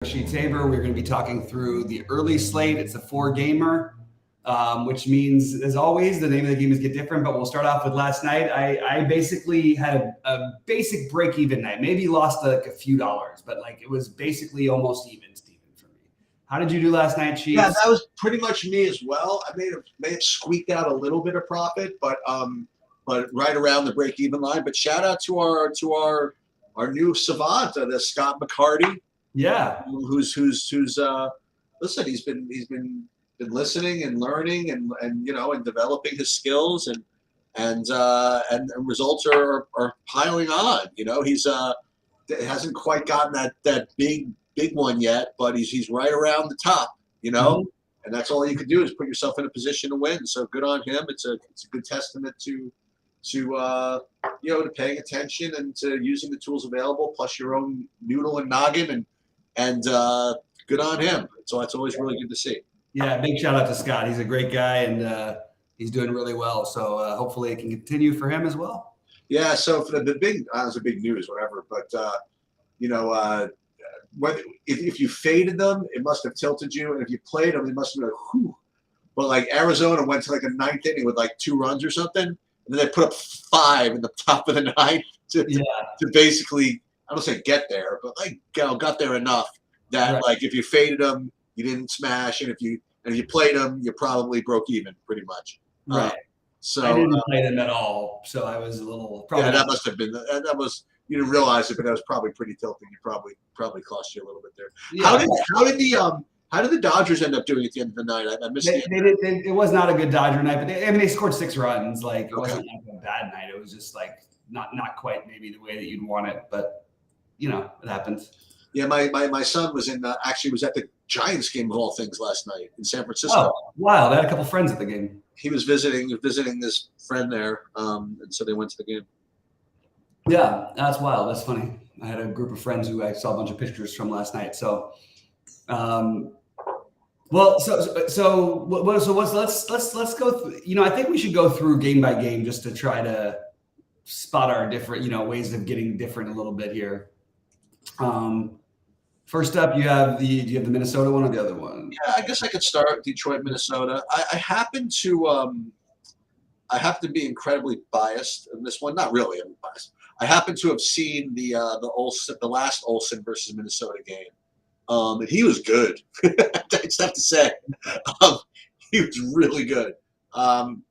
Sheet Tabor. We're going to be talking through the early slate. It's a 4-gamer, which means, as always, the name of the game is get different. But we'll start off with last night. I basically had a basic break-even night. Maybe lost like a few dollars, but like it was basically almost even, Steven, for me. How did you do last night, Chiefs? Yeah, that was pretty much me as well. I may have squeaked out a little bit of profit, but right around the break-even line. But shout out to our new savant, the Scott McCarty. Yeah, who's listen, he's been listening and learning and developing his skills and results are piling on. He's hasn't quite gotten that big one yet, but he's right around the top. Mm-hmm. And that's all you can do is put yourself in a position to win. So good on him. It's a good testament to paying attention and to using the tools available, plus your own noodle and noggin, and good on him. So it's always really good to see. Yeah, big shout out to Scott. He's a great guy, and he's doing really well. So hopefully it can continue for him as well. Yeah. So for the big, it was a big news, whatever. But if you faded them, it must have tilted you, and if you played them, it must have been like, whew. But like Arizona went to like a ninth inning with like 2 runs or something, and then they put up 5 in the top of the ninth to basically, I don't say get there, but like got there enough that like if you faded them, you didn't smash, and if you played them, you probably broke even pretty much. Right. So I didn't play them at all, so I was a little. That must have been that was. You didn't realize it, but that was probably pretty tilting. You probably cost you a little bit there. Yeah. How did the Dodgers end up doing at the end of the night? I missed it. It was not a good Dodger night, but they scored 6 runs. Like it wasn't like a bad night. It was just like not quite maybe the way that you'd want it, but it happens. Yeah, my son was actually was at the Giants game of all things last night in San Francisco. Oh, wow! They had a couple friends at the game. He was visiting this friend there, and so they went to the game. Yeah, that's wild. That's funny. I had a group of friends who I saw a bunch of pictures from last night. So, let's go through, I think we should go through game by game just to try to spot our different, ways of getting different a little bit here. First up, do you have the Minnesota one or the other one? Yeah, I guess I could start Detroit, Minnesota. I happen to be incredibly biased in this one. Not really, I'm biased. I happen to have seen the last Olsen versus Minnesota game, and he was good. I just have to say, he was really good. And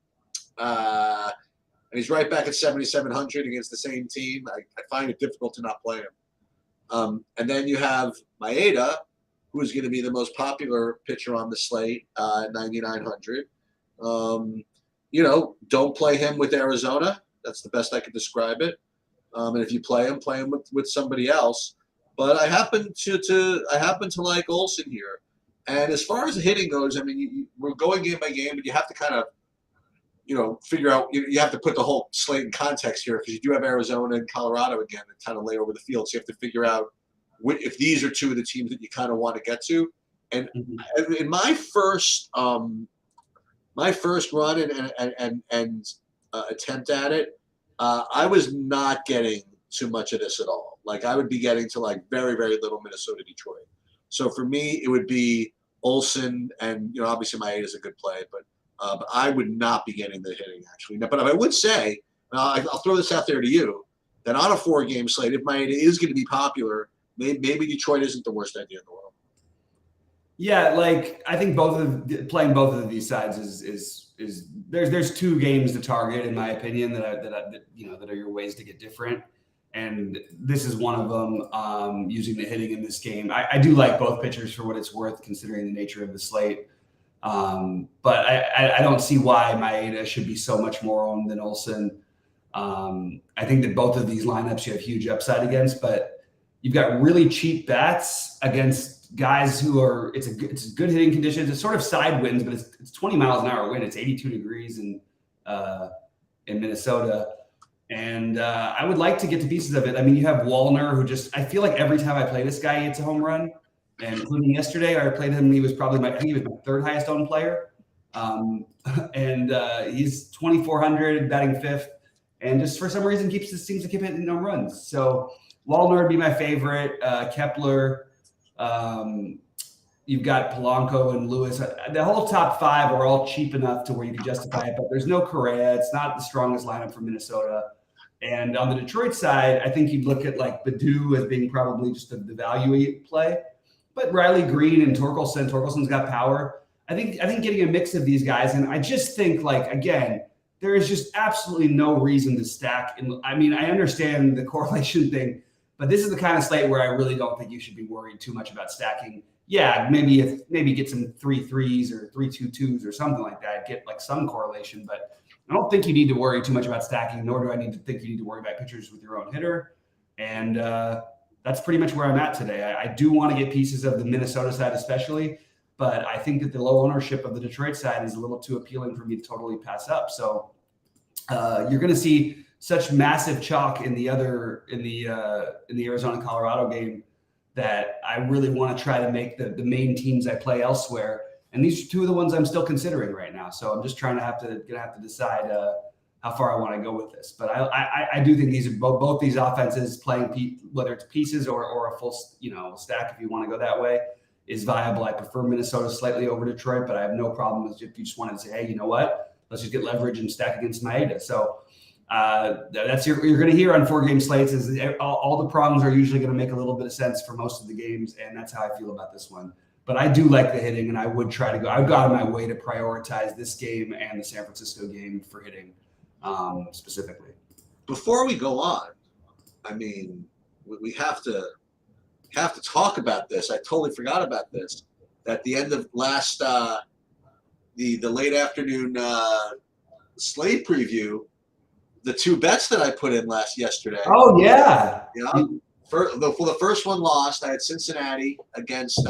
he's right back at 7,700 against the same team. I find it difficult to not play him. And then you have Maeda, who is going to be the most popular pitcher on the slate at 9,900. Don't play him with Arizona. That's the best I could describe it. And if you play him with somebody else. But I happen to like Olsen here. And as far as the hitting goes, I mean, we're going game by game, but you have to kind of, figure out. You have to put the whole slate in context here because you do have Arizona and Colorado again that kind of lay over the field. So you have to figure out if these are 2 of the teams that you kind of want to get to. And in my first run and attempt at it, I was not getting too much of this at all. Like I would be getting to like very, very little Minnesota, Detroit. So for me, it would be Olsen, and obviously Maeda is a good play, but I would not be getting the hitting actually. But I would say, I'll throw this out there to you, that on a 4-game slate, if Maeda is going to be popular, maybe Detroit isn't the worst idea in the world. Yeah, like I think playing both of these sides is there's 2 games to target in my opinion that are your ways to get different, and this is one of them. Using the hitting in this game, I do like both pitchers for what it's worth considering the nature of the slate, but I don't see why Maeda should be so much more owned than Olsen. I think that both of these lineups you have huge upside against, but you've got really cheap bats against guys who are it's good hitting conditions. It's sort of side winds, but it's 20 miles an hour wind. It's 82 degrees in Minnesota, and I would like to get to pieces of it. I mean, you have Wallner, who I feel like every time I play this guy, he hits a home run. And including yesterday, I played him. He was probably my 3rd highest owned player, and he's 2,400 batting 5th, and just for some reason seems to keep hitting home runs. So Wallner would be my favorite. Kepler. Um, you've got Polanco and Lewis. The whole top five are all cheap enough to where you can justify it, but there's no Correa. It's not the strongest lineup for Minnesota. And on the Detroit side, I think you'd look at like Baду as being probably just the value play. But Riley Green and Torkelson's got power. I think getting a mix of these guys, and I just think like again, there is just absolutely no reason to stack. I mean, I understand the correlation thing, but this is the kind of slate where I really don't think you should be worried too much about stacking. Yeah, maybe get some 3-3s or 3-2-2s or something like that. Get like some correlation, but I don't think you need to worry too much about stacking. Nor do I need to think you need to worry about pitchers with your own hitter. And that's pretty much where I'm at today. I do want to get pieces of the Minnesota side, especially, but I think that the low ownership of the Detroit side is a little too appealing for me to totally pass up. So you're going to see such massive chalk in the Arizona Colorado game that I really want to try to make the main teams I play elsewhere. And these are two of the ones I'm still considering right now. So I'm just gonna have to decide how far I want to go with this. But I do think these are both these offenses playing whether it's pieces or a full stack if you want to go that way is viable. I prefer Minnesota slightly over Detroit, but I have no problem if you just wanted to say, hey, you know what? Let's just get leverage and stack against Maeda. So that's you're going to hear on 4-game slates is all the problems are usually going to make a little bit of sense for most of the games, and that's how I feel about this one. But I do like the hitting, and I would try to I would go out of my way to prioritize this game and the San Francisco game for hitting specifically. Before we go on, I mean, we have to talk about this. I totally forgot about this. At the end of last the late afternoon slate preview, the two bets that I put in yesterday. Oh yeah. Yeah. The first one lost. I had Cincinnati against.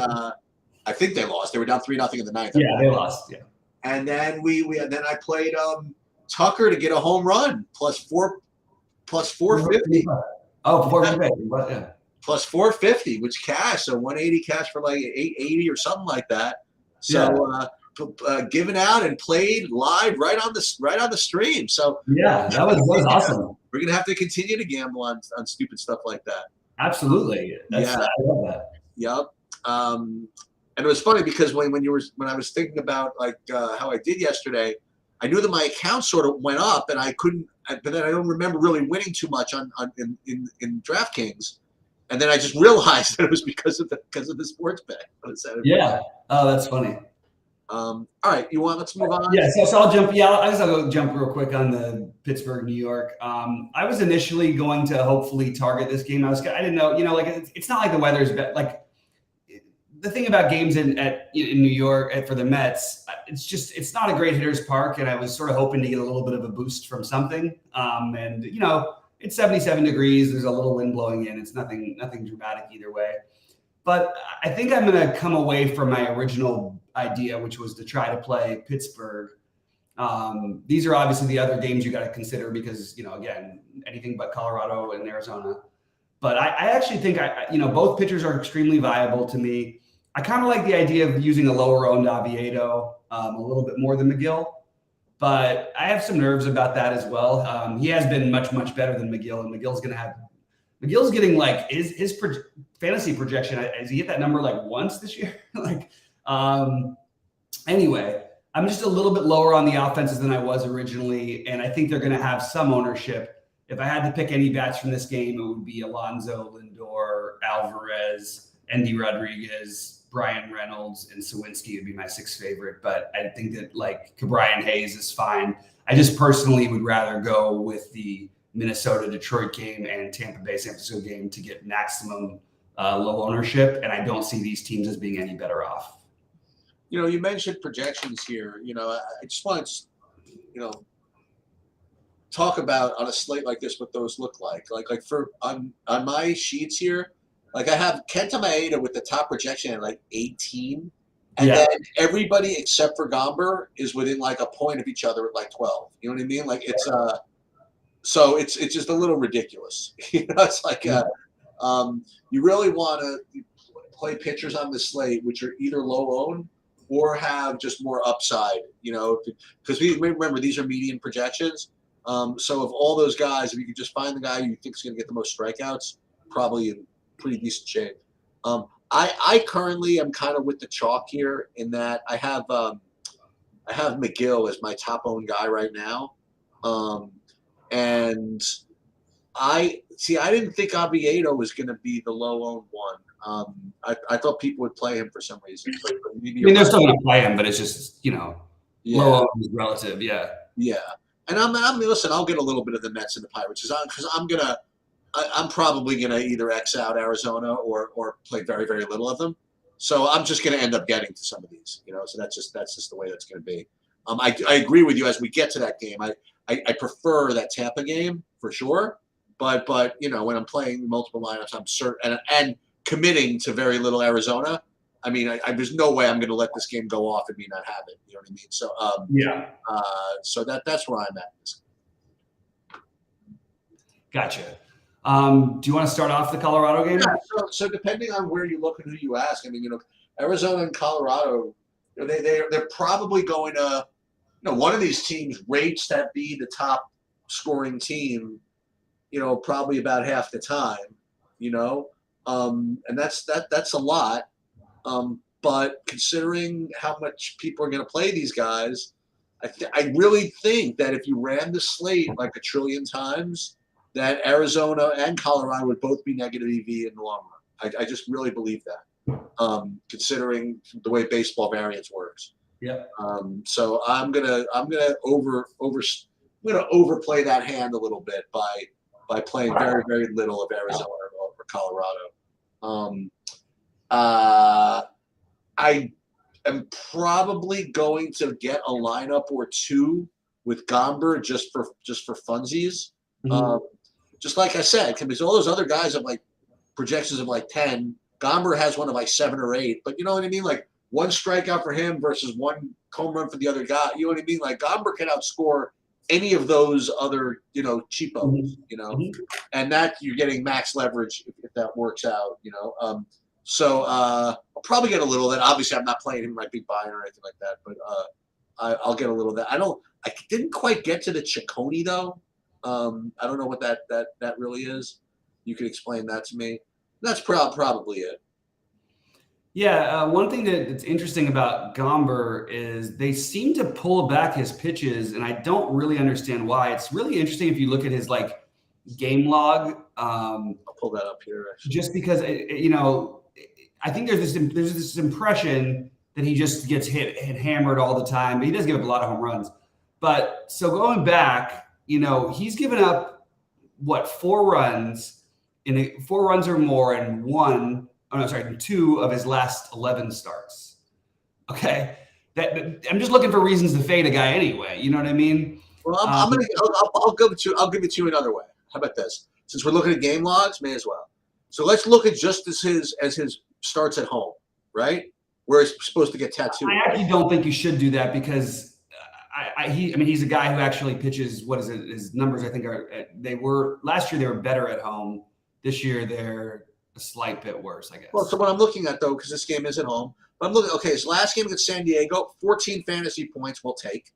I think they lost. They were down 3-0 in the ninth. Yeah, they lost. Yeah. And then I played Tucker to get a home run plus 450. Oh, 450. Yeah. Plus 450, which cash, so 180 cash for like 880 or something like that. So given out and played live right on the stream. So yeah, that was awesome. We're gonna have to continue to gamble on stupid stuff like that. Absolutely. I love that. Yep. And it was funny because when I was thinking about like how I did yesterday, I knew that my account sort of went up, and but then I don't remember really winning too much in DraftKings. And then I just realized that it was because of the sports bet. Yeah. Oh, that's funny. All right, let's move on. Yeah, so I'll jump. Yeah, I'll go jump real quick on the Pittsburgh, New York. I was initially going to hopefully target this game. I didn't know, like it's not like the weather's like the thing about games in New York for the Mets. It's not a great hitter's park, and I was sort of hoping to get a little bit of a boost from something. And it's 77 degrees. There's a little wind blowing in. It's nothing dramatic either way. But I think I'm going to come away from my original idea, which was to try to play Pittsburgh. These are obviously the other games you got to consider because, again, anything but Colorado and Arizona. But I actually think both pitchers are extremely viable to me. I kind of like the idea of using a lower-owned Oviedo a little bit more than McGill. But I have some nerves about that as well. He has been much, much better than McGill, and McGill's getting like his fantasy projection. Has he hit that number like once this year? Anyway, I'm just a little bit lower on the offenses than I was originally, and I think they're going to have some ownership. If I had to pick any bats from this game, it would be Alonso, Lindor, Alvarez, Endy Rodriguez, Brian Reynolds, and Sawinski would be my 6th favorite. But I think that like Brian Hayes is fine. I just personally would rather go with the Minnesota-Detroit game and Tampa Bay-San Francisco game to get maximum low ownership, and I don't see these teams as being any better off. You mentioned projections here. I just want to, talk about on a slate like this what those look like. Like for on my sheets here, like I have Kenta Maeda with the top projection at like 18, and then everybody except for Gomber is within like a point of each other at like 12. You know what I mean? Like it's so it's just a little ridiculous. It's like you really want to play pitchers on the slate which are either low owned or have just more upside. Because we remember these are median projections. So of all those guys, if you could just find the guy you think is going to get the most strikeouts, probably in pretty decent shape. I currently am kind of with the chalk here in that I have McGill as my top owned guy right now, and I didn't think Oviedo was going to be the low owned one. I thought people would play him for some reason. But maybe I mean, they're still going to play him, but it's just yeah, low is relative. Yeah. yeah. And listen. I'll get a little bit of the Mets and the Pirates because I'm probably gonna either X out Arizona or play very very little of them. So I'm just gonna end up getting to some of these. So that's just the way that's gonna be. I agree with you. As we get to that game, I prefer that Tampa game for sure. But when I'm playing multiple lineups, I'm certain and committing to very little Arizona. I mean, there's no way I'm going to let this game go off and me not have it. You know what I mean? So Yeah. so that's where I'm at. Gotcha. Do you want to start off the Colorado game? Yeah. So depending on where you look and who you ask, I mean, Arizona and Colorado, they're probably going to, one of these teams rates that be the top scoring team, probably about half the time, and that's a lot. But considering how much people are going to play these guys, I really think that if you ran the slate like a trillion times, that Arizona and Colorado would both be negative EV in the long run. I just really believe that, considering the way baseball variance works. Yeah. So I'm gonna overplay that hand a little bit by playing very very little of Arizona or Colorado. I am probably going to get a lineup or two with Gomber just for funsies. Mm-hmm. Just like I said, because all those other guys have like projections of like 10. Gomber has one of like 7 or 8. But you know what I mean? Like one strikeout for him versus one home run for the other guy. You know what I mean? Like Gomber can outscore any of those other, cheapos, Mm-hmm. and that you're getting max leverage if that works out, So I'll probably get a little of that. Obviously, I'm not playing him in my big buy or anything like that, but I'll get a little of that. I didn't quite get to the Ciccone though. I don't know what that really is. You could explain that to me. That's probably it. Yeah, one thing that's interesting about Gomber is they seem to pull back his pitches, and I don't really understand why. It's really interesting if you look at his game log. I'll pull that up here. Actually. Just because I think there's this impression that he just gets hit and hammered all the time. He does give up a lot of home runs, but so going back, he's given up 4 runs in 4 runs or more in 2 of his last 11 starts. Okay, I'm just looking for reasons to fade a guy anyway. You know what I mean? Well, I'll give it to you another way. How about this? Since we're looking at game logs, may as well. So let's look at just as his starts at home, right? Where he's supposed to get tattooed. I actually don't think you should do that because he's a guy who actually pitches. What is it? His numbers, I think, last year they were better at home. This year they're a slight bit worse, I guess. Well, so what I'm looking at though, because this game is at home, but I'm looking. Okay, his last game against San Diego, 14 fantasy points. We'll take.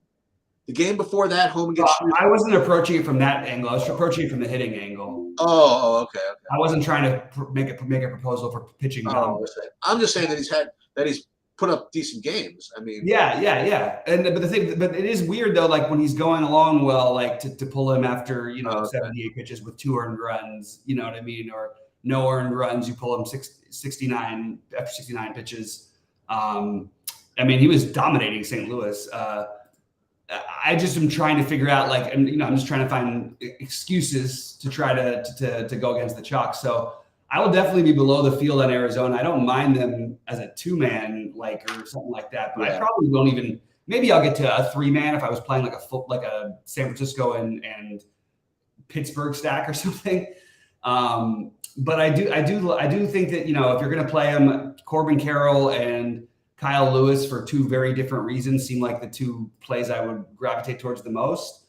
The game before that, home against. I wasn't approaching it from that angle. I was approaching it from the hitting angle. Oh, okay. I wasn't trying to make a proposal for pitching. I'm just saying that he's put up decent games. I mean, yeah. But it is weird though. Like when he's going along well, like to pull him after 78 pitches with 2 earned runs. You know what I mean? Or no earned runs, you pull him 69 after 69 pitches. He was dominating St. Louis. I just am trying to figure out, I'm just trying to find excuses to try to go against the chalk. So I will definitely be below the field on Arizona. I don't mind them as a 2-man or something like that, but I probably won't even. Maybe I'll get to a 3-man if I was playing like a San Francisco and Pittsburgh stack or something. But I do think that if you're going to play them, Corbin Carroll and Kyle Lewis for 2 very different reasons seem like the 2 plays I would gravitate towards the most,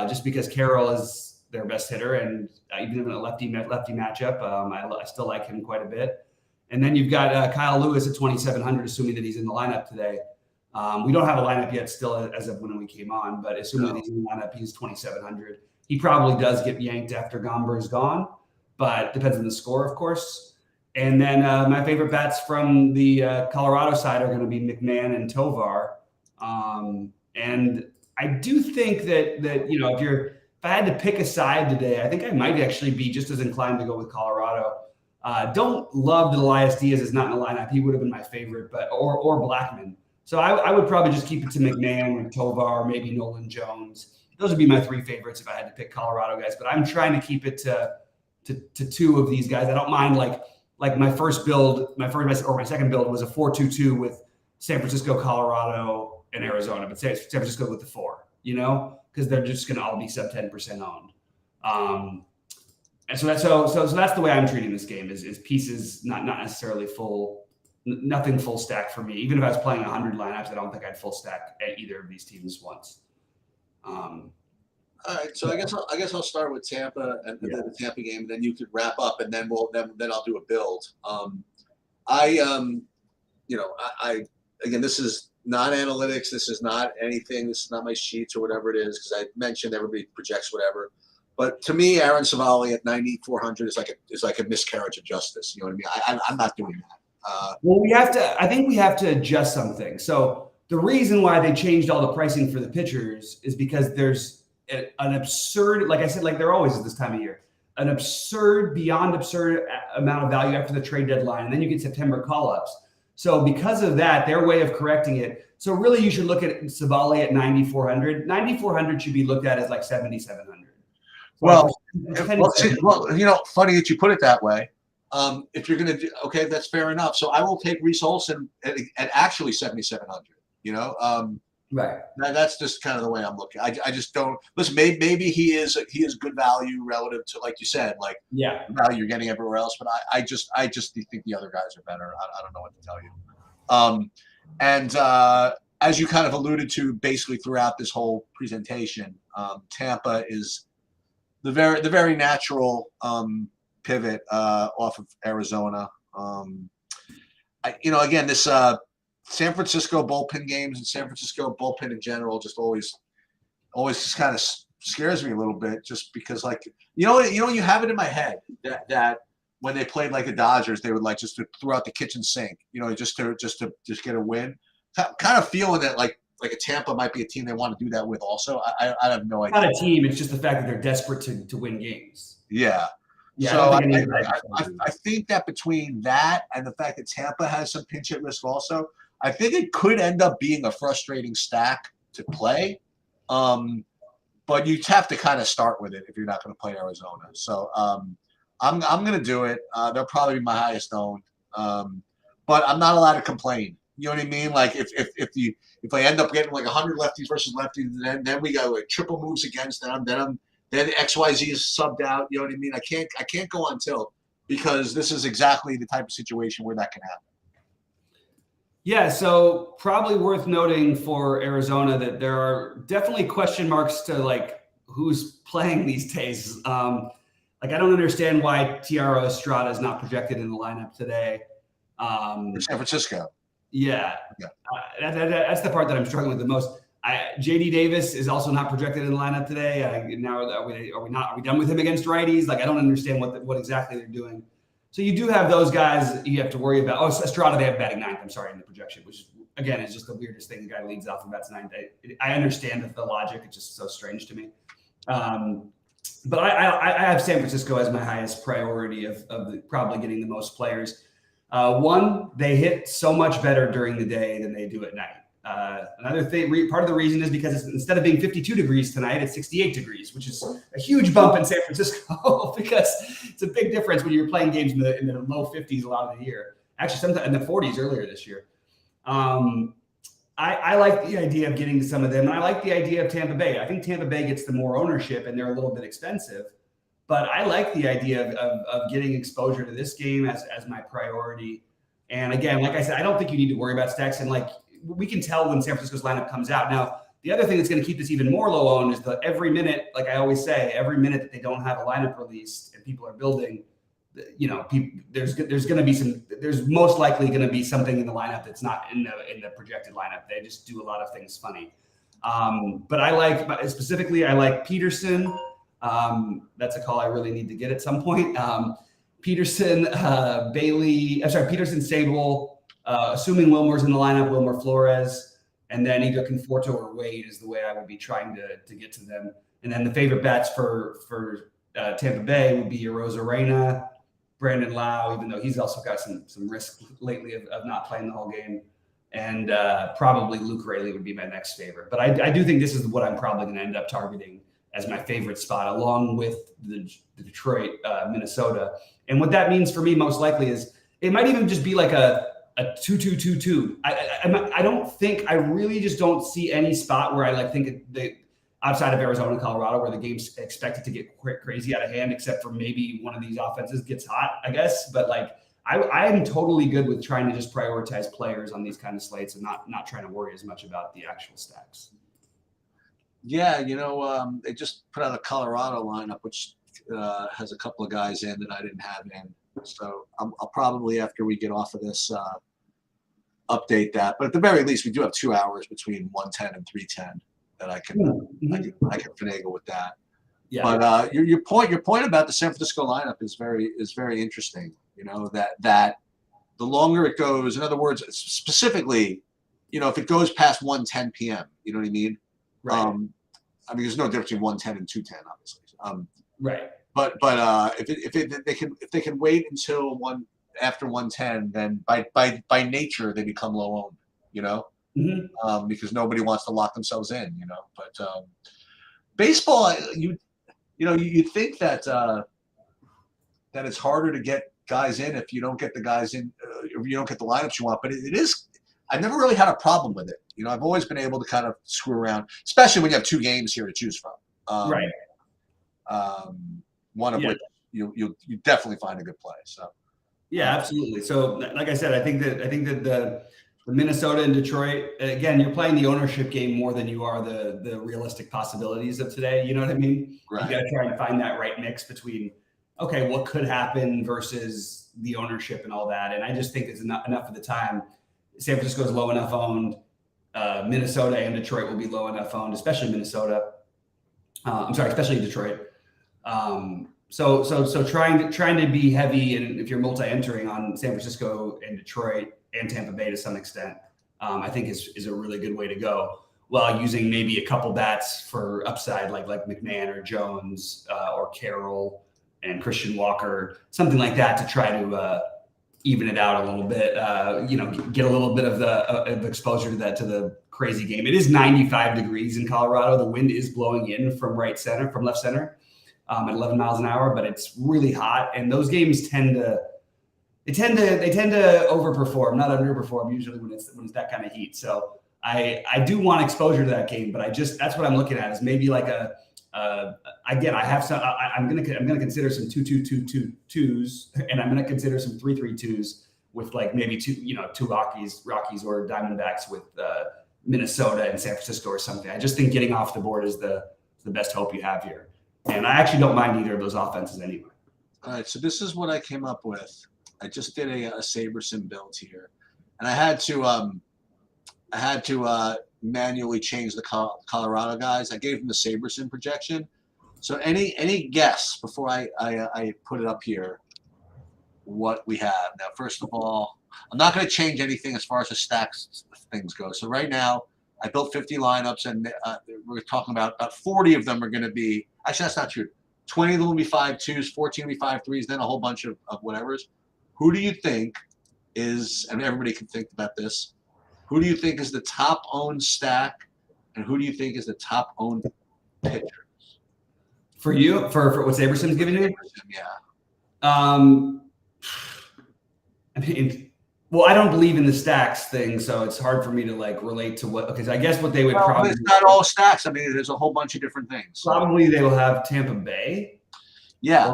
just because Carroll is their best hitter, and even in a lefty matchup, I still like him quite a bit. And then you've got Kyle Lewis at 2,700, assuming that he's in the lineup today. We don't have a lineup yet still as of when we came on, but assuming that he's in the lineup, he's 2,700. He probably does get yanked after Gomber is gone, but depends on the score, of course. And then my favorite bats from the Colorado side are going to be McMahon and Tovar. And I do think that if I had to pick a side today, I think I might actually be just as inclined to go with Colorado. Don't love that Elias Diaz is not in the lineup. He would have been my favorite, but or Blackman. So I would probably just keep it to McMahon or Tovar, maybe Nolan Jones. Those would be my three favorites if I had to pick Colorado guys. But I'm trying to keep it to two of these guys. I don't mind like my first build, my second build was a 4-2-2 with San Francisco, Colorado, and Arizona, but San Francisco with the 4, because they're just going to all be sub 10% owned. And so that's the way I'm treating this game is pieces, not necessarily nothing full stack for me. Even if I was playing 100 lineups, I don't think I'd full stack at either of these teams once. All right, so I guess I'll start with Tampa and the Tampa game, and then you could wrap up, and then then I'll do a build. Again, this is not analytics. This is not anything. This is not my sheets or whatever it is, because I mentioned everybody projects whatever. But to me, Aaron Savali at 9,400 is like a miscarriage of justice. You know what I mean? I'm not doing that. Well, I think we have to adjust something. So the reason why they changed all the pricing for the pitchers is because there's an absurd, like I said, like there always is this time of year, an beyond absurd amount of value after the trade deadline. And then you get September call-ups. So because of that, their way of correcting it. So really you should look at Savali at 9,400. 9,400 should be looked at as like 7,700. Well, funny that you put it that way. If you're going to do, okay, that's fair enough. So I will take Reese Olson at actually 7,700, Right. That's just kind of the way I'm looking. I just don't listen. Maybe he is good value relative to, like you said, like value you're getting everywhere else. But I just think the other guys are better. I don't know what to tell you. As you kind of alluded to, basically throughout this whole presentation, Tampa is the very natural pivot off of Arizona. Again, this. San Francisco bullpen games and San Francisco bullpen in general just always just kind of scares me a little bit, just because you have it in my head that when they played like the Dodgers, they would like just to throw out the kitchen sink, just to get a win. Kind of feeling that like a Tampa might be a team they want to do that with also. I have no idea. Not a team, it's just the fact that they're desperate to win games. Yeah. Yeah, so I think that between that and the fact that Tampa has some pinch hit risk also, I think it could end up being a frustrating stack to play, but you have to kind of start with it if you're not going to play Arizona. So I'm going to do it. They'll probably be my highest owned, but I'm not allowed to complain. You know what I mean? Like if I end up getting like 100 lefties versus lefties, then we got like triple moves against them. Then XYZ is subbed out. You know what I mean? I can't go on tilt, because this is exactly the type of situation where that can happen. Yeah, so probably worth noting for Arizona that there are definitely question marks to like who's playing these days. I don't understand why Tiago Estrada is not projected in the lineup today. For San Francisco. Yeah. That's the part that I'm struggling with the most. JD Davis is also not projected in the lineup today. Now are we done with him against righties? Like I don't understand what exactly they're doing. So you do have those guys you have to worry about. Oh, Estrada, they have batting ninth. I'm sorry, in the projection, which again is just the weirdest thing. The guy leads off and bats ninth. I understand the logic. It's just so strange to me. But I have San Francisco as my highest priority of probably getting the most players. One, they hit so much better during the day than they do at night. Another thing, part of the reason is because instead of being 52 degrees tonight, it's 68 degrees, which is a huge bump in San Francisco because it's a big difference when you're playing games in the low 50s a lot of the year. Actually, sometimes in the 40s earlier this year. I like the idea of getting some of them, and I like the idea of Tampa Bay. I think Tampa Bay gets the more ownership, and they're a little bit expensive. But I like the idea of getting exposure to this game as my priority. And again, like I said, I don't think you need to worry about stacks. And like we can tell when San Francisco's lineup comes out. Now, the other thing that's going to keep this even more low owned is that every minute, like I always say, every minute that they don't have a lineup released and people are building, there's most likely going to be something in the lineup that's not in the projected lineup. They just do a lot of things funny. But I like Peterson. That's a call I really need to get at some point. Peterson, Bailey. I'm sorry, Peterson, Sable. Assuming Wilmer's in the lineup, Wilmer, Flores, and then either Conforto or Wade is the way I would be trying to get to them. And then the favorite bets for Tampa Bay would be Rosarena, Brandon Lau, even though he's also got some risk lately of not playing the whole game. And probably Luke Raley would be my next favorite. But I do think this is what I'm probably going to end up targeting as my favorite spot, along with the Detroit, Minnesota. And what that means for me most likely is it might even just be like a 2-2-2-2. I don't think, I really just don't see any spot where I like think outside of Arizona, Colorado, where the game's expected to get crazy out of hand, except for maybe one of these offenses gets hot, I guess. But like, I am totally good with trying to just prioritize players on these kind of slates and not trying to worry as much about the actual stacks. Yeah, they just put out a Colorado lineup, which has a couple of guys in that I didn't have in. So I'll probably, after we get off of this, update that. But at the very least, we do have 2 hours between 110 and 310 that I can finagle with that. Yeah. But your point about the San Francisco lineup is very interesting. That the longer it goes, in other words, specifically, if it goes past 1:10 p.m., you know what I mean? Right. I mean, there's no difference between 1:10 and 2:10, obviously. Right. But if they can wait until after 1:10, then by nature they become low owned. Because nobody wants to lock themselves in. But baseball, you think that it's harder to get guys in if you don't get the guys in, if you don't get the lineups you want. But it is. I've never really had a problem with it. I've always been able to kind of screw around, especially when you have 2 games here to choose from. Right. One of which you definitely find a good play. So. Yeah, absolutely. So, like I said, I think that the Minnesota and Detroit, again, you're playing the ownership game more than you are the realistic possibilities of today. You know what I mean? Right. You got to try and find that right mix between, okay, what could happen versus the ownership and all that. And I just think it's enough of the time. San Francisco is low enough owned. Minnesota and Detroit will be low enough owned, especially Minnesota. Especially Detroit. So trying to be heavy, and if you're multi-entering on San Francisco and Detroit and Tampa Bay to some extent, I think is a really good way to go. While using maybe a couple bats for upside, like McMahon or Jones or Carroll and Christian Walker, something like that, to try to even it out a little bit. Get a little bit of exposure to the crazy game. It is 95 degrees in Colorado. The wind is blowing in from left center. At 11 miles an hour, but it's really hot, and those games tend to overperform, not underperform usually when it's that kind of heat. So I do want exposure to that game, but that's what I'm looking at is maybe like again, I have some. I'm gonna consider some 2-2-2-2s, and I'm gonna consider some 3-3-2s with like maybe two Rockies or Diamondbacks with Minnesota and San Francisco or something. I just think getting off the board is the best hope you have here. And I actually don't mind either of those offenses anyway. All right, so this is what I came up with. I just did a SaberSim build here, and I had to manually change the Colorado guys. I gave them the SaberSim projection. So any guess before I put it up here what we have now? First of all, I'm not going to change anything as far as the stacks things go. So right now, I built 50 lineups, and we're talking about 40 of them are going to be. Actually, that's not true. 20 of them will be 5-2s, 14 will be 5-3s, then a whole bunch of whatevers. Who do you think is, and everybody can think about this, who do you think is the top owned stack, and who do you think is the top owned pitcher? For you, for what SaberSim's giving you? Yeah. I mean, well, I don't believe in the stacks thing, so it's hard for me to like relate to what, because I guess what they would probably. It's not all stacks. I mean, there's a whole bunch of different things. Probably they will have Tampa Bay. Yeah,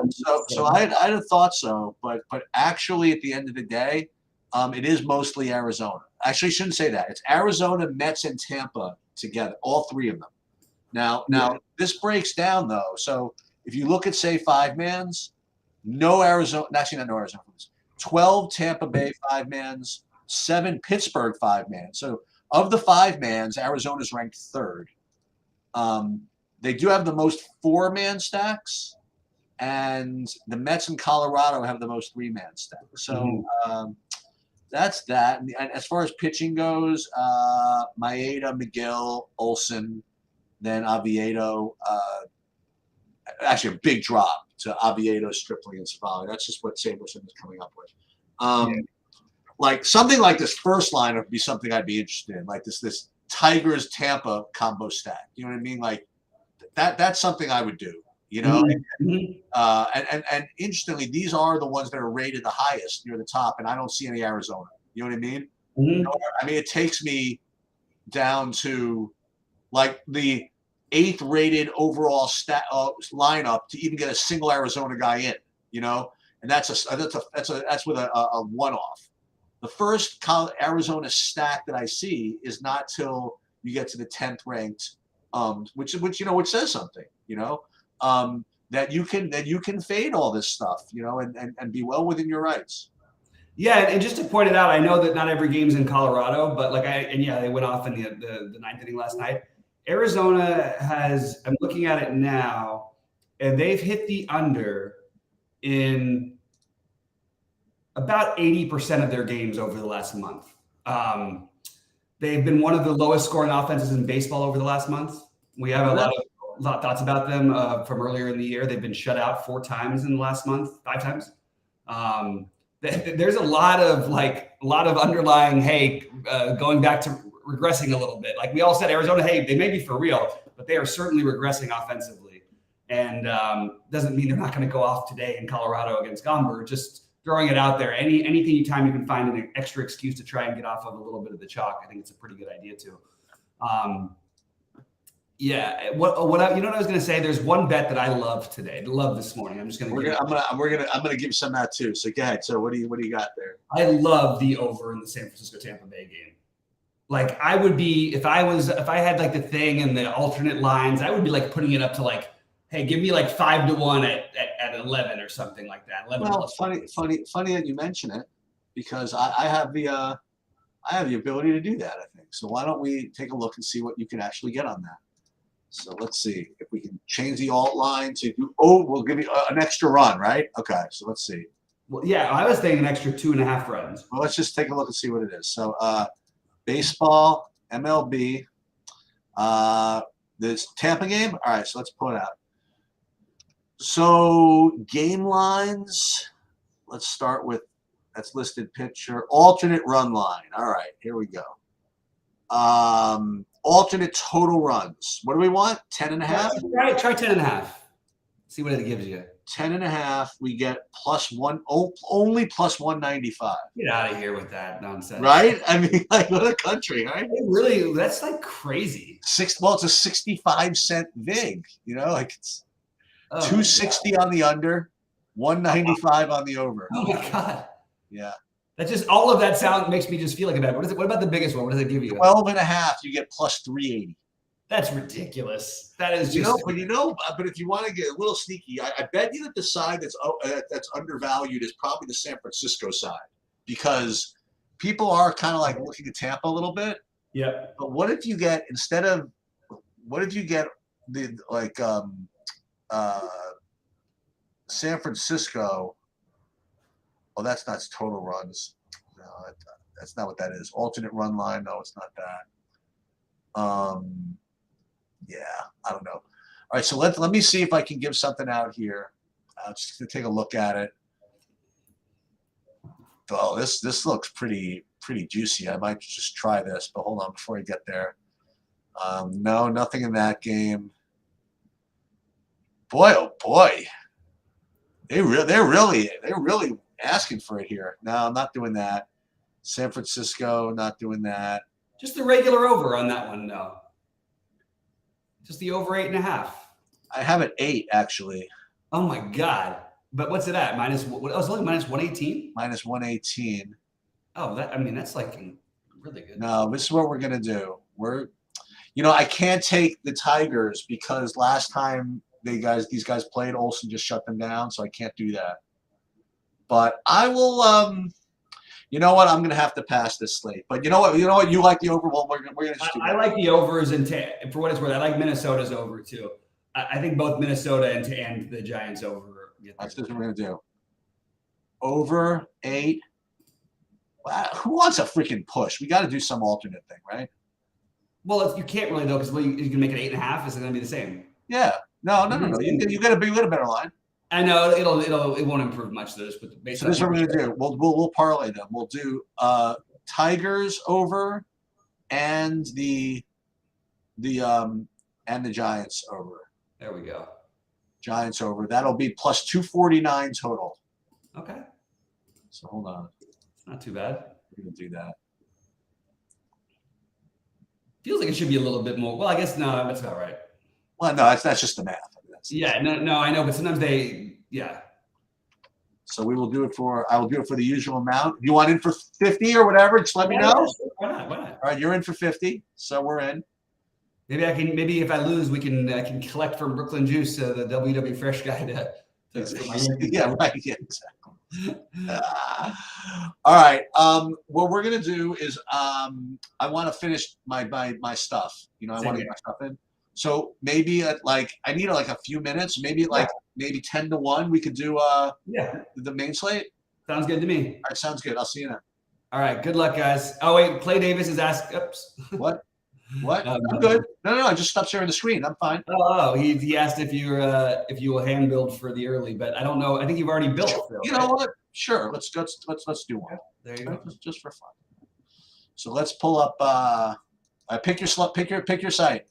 so I'd have thought so, but actually at the end of the day, it is mostly Arizona. Actually, I shouldn't say that. It's Arizona, Mets, and Tampa together, all 3 of them. Now this breaks down though. So if you look at say 5-mans, no Arizona, actually not no Arizona. 12 Tampa Bay 5-mans, 7 Pittsburgh 5-mans. So of the 5-mans, Arizona's ranked 3rd. They do have the most 4-man stacks, and the Mets and Colorado have the most 3-man stack. So that's that. And as far as pitching goes, Maeda, McGill, Olson, then Oviedo. Actually, a big drop to Oviedo, Stripling, and Savali. That's just what Sableson is coming up with. Like something like this first lineup would be something I'd be interested in, like this Tigers Tampa combo stack. You know what I mean? Like that's something I would do. You know, and interestingly, these are the ones that are rated the highest near the top, and I don't see any Arizona. You know what I mean? I mean, it takes me down to like the 8th rated overall lineup to even get a single Arizona guy in. You know, and that's with a one-off. The first Arizona stack that I see is not till you get to the 10th ranked, which says something, that you can fade all this stuff, and be well within your rights. Yeah, and just to point it out, I know that not every game's in Colorado, but they went off in the 9th inning last night. Arizona has, I'm looking at it now, and they've hit the under in about 80% of their games over the last month. They've been one of the lowest scoring offenses in baseball over the last month. We have a lot of thoughts about them from earlier in the year. They've been shut out 4 times in the last month, 5 times. There's a lot of underlying, going back to regressing a little bit. Like we all said, Arizona, they may be for real, but they are certainly regressing offensively. And doesn't mean they're not going to go off today in Colorado against Gomber. Just throwing it out there. Anytime you can find an extra excuse to try and get off of a little bit of the chalk, I think it's a pretty good idea too. What I was going to say? There's one bet that I love today. Love this morning. I'm gonna give you some of that too. So go ahead. So what do you got there? I love the over in the San Francisco Tampa Bay game. Like I would be if I had like the thing and the alternate lines, I would be like putting it up to like, hey, give me like 5-1 at 11 or something like that. 11 well, funny that you mention it, because I have the ability to do that, I think. So why don't we take a look and see what you can actually get on that? So let's see if we can change the alt line to we'll give you an extra run, right? Okay, so let's see. Well, yeah, I was thinking an extra 2.5 runs. Well, let's just take a look and see what it is. So baseball, MLB, this Tampa game. All right, so let's pull it out. So game lines, let's start with that's listed pitcher, alternate run line. All right, here we go. Alternate total runs. What do we want? 10.5? Try 10.5. See what it gives you. 10.5. We get only plus 195. Get out of here with that nonsense. Right? I mean, like, what a country, right? Really, that's like crazy. It's a 65-cent vig. Like it's 260 on the under, 195 on the over. Oh my God. Yeah. That just all of that sound makes me just feel like a bad. What about the biggest one? What does it give you? 12.5. You get plus 380. That's ridiculous. That is just. But if you want to get a little sneaky, I bet you that the side that's undervalued is probably the San Francisco side, because people are kind of like looking at Tampa a little bit. Yeah. But what if you get San Francisco? Oh, that's not total runs. No, that's not what that is. Alternate run line. No, it's not that. Yeah, I don't know. All right, so let me see if I can give something out here. Just to take a look at it. Oh, this looks pretty juicy. I might just try this, but hold on before I get there. No, nothing in that game. Boy, oh boy, they're really asking for it here. No, I'm not doing that. San Francisco, not doing that. Just the regular over on that one, no. Just the over 8.5. I have it 8 actually. Oh my God! But what's it at? Minus what? I was looking minus 118. Minus 118. Oh, that's like really good. No, this is what we're gonna do. I can't take the Tigers because last time these guys played, Olsen just shut them down, so I can't do that. But I will. You know what? I'm going to have to pass this slate. But you know what? You like the over. Well, we're going to just do that. I like the overs, and for what it's worth, I like Minnesota's over too. I think both Minnesota and the Giants over get That's there. what we're gonna do. Over 8. Wow, who wants a freaking push? We got to do some alternate thing, right? Well, you can't really though, because you can make it 8.5. Is it going to be the same? Yeah. No. You got a better line. I know it won't improve much though, but based So on this is what we're gonna do. We'll parlay them. We'll do Tigers over and the Giants over. There we go. Giants over. That'll be plus 249 total. Okay. So hold on. It's not too bad. We're gonna do that. Feels like it should be a little bit more. Well, I guess no, that's about right. Well, no, that's just the math. Yeah, no, I know, but sometimes yeah. So we will do it I will do it for the usual amount. You want in for 50 or whatever? Just let me know. Why not? All right, you're in for 50, so we're in. Maybe if I lose, I can collect from Brooklyn Juice the WW Fresh guy to yeah, right. Yeah, exactly. All right. What we're gonna do is I want to finish my stuff. I want to get my stuff in. So maybe I need a few minutes. Maybe maybe 10 to 1. We could do the main slate. Sounds good to me. All right, sounds good. I'll see you then. All right. Good luck, guys. Oh wait, Clay Davis is asking. Oops. What? I'm good. No. I just stopped sharing the screen. I'm fine. Oh, he asked if you will hand build for the early, but I don't know. I think you've already built. Phil, you know what? Sure. Let's do one. There you go. Just for fun. So let's pull up. Pick your site.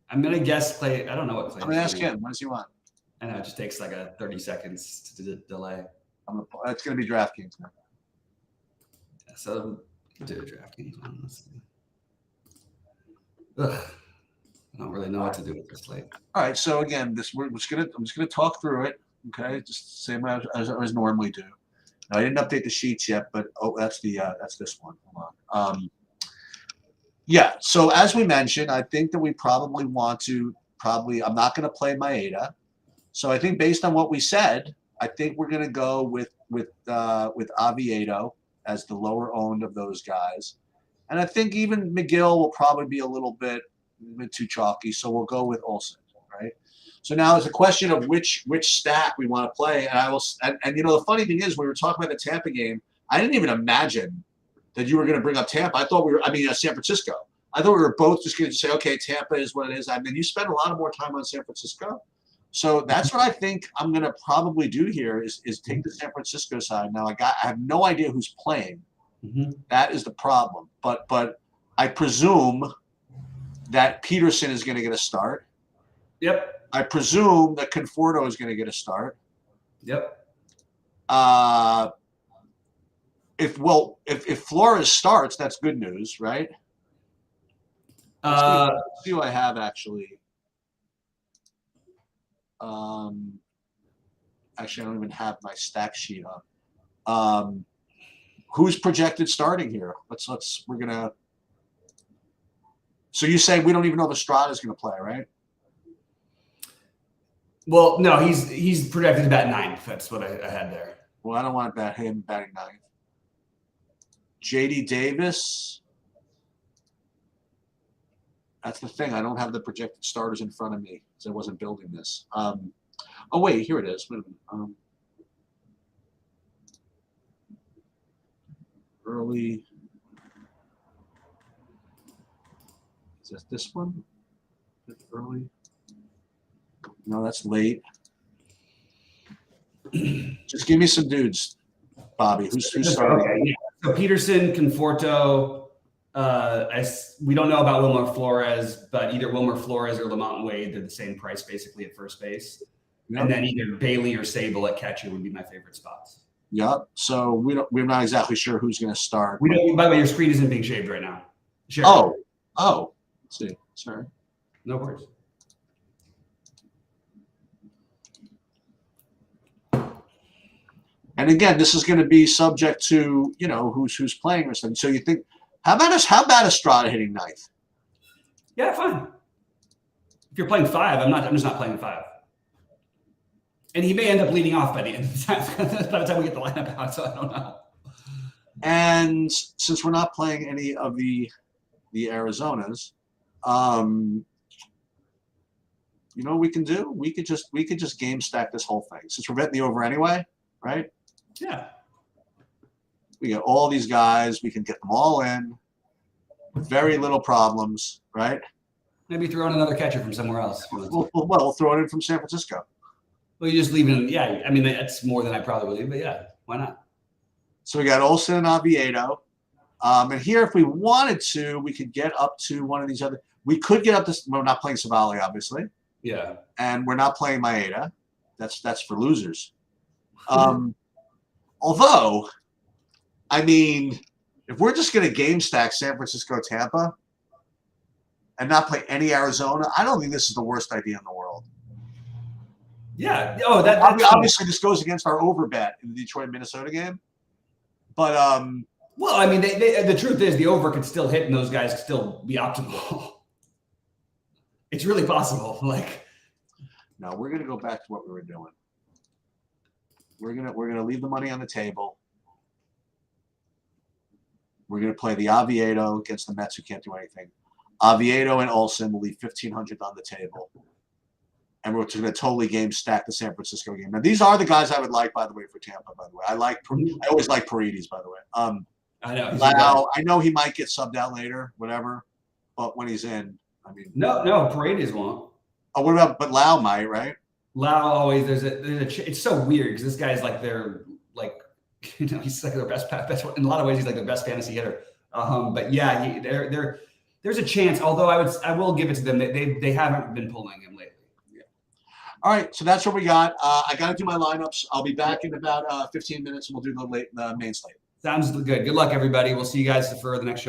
I'm gonna guess Clay. I don't know what Clay. I'm gonna ask him. What does he want? I know it just takes like a 30 seconds to delay. It's gonna be DraftKings now. Yeah, so do a DraftKings one. Let's see. Ugh. I don't really know what to do with this slate. All right. So again, I'm just gonna talk through it. Okay, just same as I normally do. Now, I didn't update the sheets yet, but that's this one. Hold on. Yeah. So as we mentioned, I think that we probably want to I'm not going to play Maeda. So I think based on what we said, I think we're going to go with Oviedo as the lower owned of those guys, and I think even McGill will probably be a little bit too chalky. So we'll go with Olsen, right? So now it's a question of which stack we want to play, and the funny thing is, we were talking about the Tampa game. I didn't even imagine that you were going to bring up Tampa. I thought San Francisco. I thought we were both just going to say, okay, Tampa is what it is. I mean, you spend a lot more time on San Francisco. So that's what I think I'm going to probably do here is take the San Francisco side. Now I have no idea who's playing. Mm-hmm. That is the problem. But I presume that Peterson is going to get a start. Yep. I presume that Conforto is going to get a start. Yep. If Flores starts, that's good news, right? Let's see who I have actually. Actually, I don't even have my stack sheet up. Who's projected starting here? We're gonna. So you say we don't even know if Estrada is going to play, right? Well, no, he's projected to bat 9th. That's what I had there. Well, I don't want him batting 9th. JD Davis. That's the thing. I don't have the projected starters in front of me because I wasn't building this. Oh wait, here it is. Wait a minute. Early. Is that this one? Is that early? No, that's late. Just give me some dudes, Bobby. Who's starting? Okay, yeah. So Peterson, Conforto. We don't know about Wilmer Flores, but either Wilmer Flores or Lamont Wade, they're the same price basically at first base. Yep. And then either Bailey or Sable at catcher would be my favorite spots. Yep. So we're not exactly sure who's going to start. By the way, your screen isn't being shaved right now. Sure. Oh. Let's see. Sorry. No worries. And again, this is going to be subject to who's playing or something. So you think, how about Estrada hitting 9th? Yeah, fine. If you're playing 5, I'm just not playing 5. And he may end up leading off by the end of the time. By the time we get the lineup out, so I don't know. And since we're not playing any of the Arizonas, You know what we can do? We could just game stack this whole thing since we're betting the over anyway, right? Yeah. We get all these guys. We can get them all in with very little problems, right? Maybe throw in another catcher from somewhere else. We'll throw it in from San Francisco. Well, you just leave it. Yeah, I mean that's more than I probably believe, but yeah, why not? So we got Olsen and Oviedo. And here, if we wanted to, we could get up to one of these other. We could get up to. We're not playing Savali, obviously. Yeah. And we're not playing Maeda. That's for losers. Although, I mean, if we're just going to game stack San Francisco, Tampa, and not play any Arizona, I don't think this is the worst idea in the world. Yeah. Oh, that's obviously this goes against our over bet in the Detroit Minnesota game. But well, I mean, the truth is the over could still hit, and those guys could still be optimal. It's really possible. Like, no, we're gonna go back to what we were doing. We're gonna leave the money on the table. We're gonna play the Oviedo against the Mets, who can't do anything. Oviedo and Olsen will leave 1,500 on the table, and we're going to totally game stack the San Francisco game. Now, these are the guys I would like, by the way, for Tampa. By the way, I always like Paredes. By the way, I know. Lau, I know he might get subbed out later, whatever, but when he's in, I mean, no, Paredes won't. Oh, what about? But Lau might, right? Lau always there's a it's so weird because this guy's like he's like their best in a lot of ways he's like their best fantasy hitter. But yeah, there's a chance. Although I will give it to them. They haven't been pulling him lately. Yeah. All right, so that's what we got. I got to do my lineups. I'll be back in about 15 minutes, and we'll do the main slate. Sounds good. Good luck, everybody. We'll see you guys for the next show.